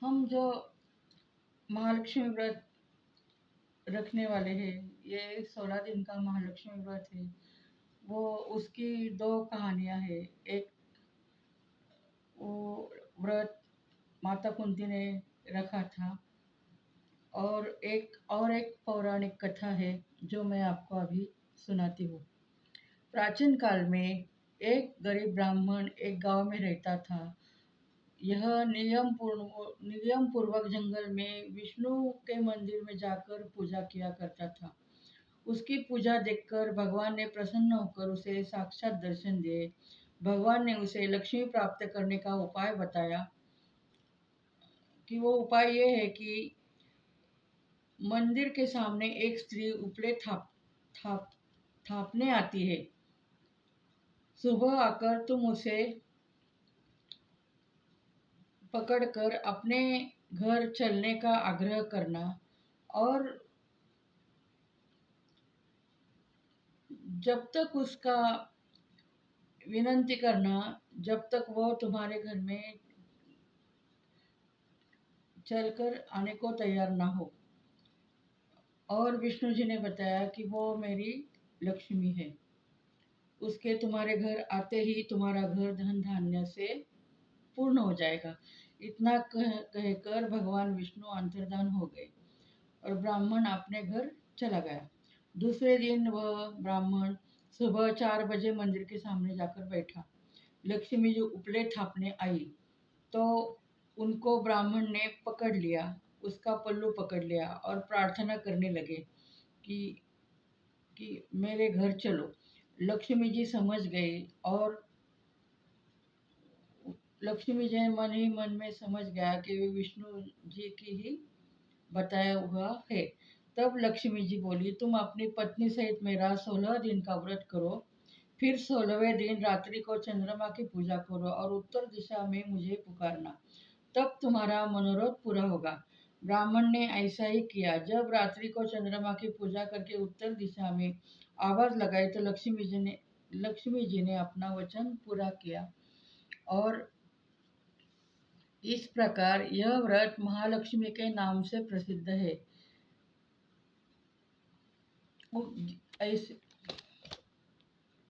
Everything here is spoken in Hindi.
हम जो महालक्ष्मी व्रत रखने वाले हैं, ये 16 दिन का महालक्ष्मी व्रत है। वो उसकी दो कहानियाँ हैं। एक वो व्रत माता कुंती ने रखा था, और एक पौराणिक कथा है जो मैं आपको अभी सुनाती हूँ। प्राचीन काल में एक गरीब ब्राह्मण एक गांव में रहता था। यह नियम पूर्वक जंगल में विष्णु के मंदिर में जाकर पूजा किया करता था। उसकी पूजा देखकर भगवान ने प्रसन्न होकर उसे साक्षात दर्शन दिए। भगवान ने उसे लक्ष्मी प्राप्त करने का उपाय बताया कि वो उपाय ये है कि मंदिर के सामने एक स्त्री उपले थाप थापने आती है। सुबह आकर तुम उसे पकड़कर अपने घर चलने का आग्रह करना, और जब तक उसका विनंती करना जब तक वो तुम्हारे घर में चलकर आने को तैयार ना हो। और विष्णु जी ने बताया कि वो मेरी लक्ष्मी है। उसके तुम्हारे घर आते ही तुम्हारा घर धन धान्य से पूर्ण हो जाएगा। इतना कहकर भगवान विष्णु अंतर्धान हो गए और ब्राह्मण अपने घर चला गया। दूसरे दिन वह ब्राह्मण सुबह 4 बजे मंदिर के सामने जाकर बैठा। लक्ष्मी जो उपले थापने आई तो उनको ब्राह्मण ने पकड़ लिया, उसका पल्लू पकड़ लिया और प्रार्थना करने लगे कि मेरे घर चलो। लक्ष्मी जी समझ गई, और लक्ष्मी जी मन ही मन में समझ गया कि वे विष्णु जी की ही बताया हुआ है। तब लक्ष्मी जी बोली, तुम अपनी पत्नी सहित मेरा 16 दिन का व्रत करो, फिर 16वें दिन रात्रि को चंद्रमा की पूजा करो और उत्तर दिशा में मुझे पुकारना, तब तुम्हारा मनोरथ पूरा होगा। ब्राह्मण ने ऐसा ही किया। जब रात्रि को चंद्रमा की पूजा करके उत्तर दिशा में आवाज लगाई तो लक्ष्मी जी ने अपना वचन पूरा किया। और इस प्रकार यह व्रत महालक्ष्मी के नाम से प्रसिद्ध है।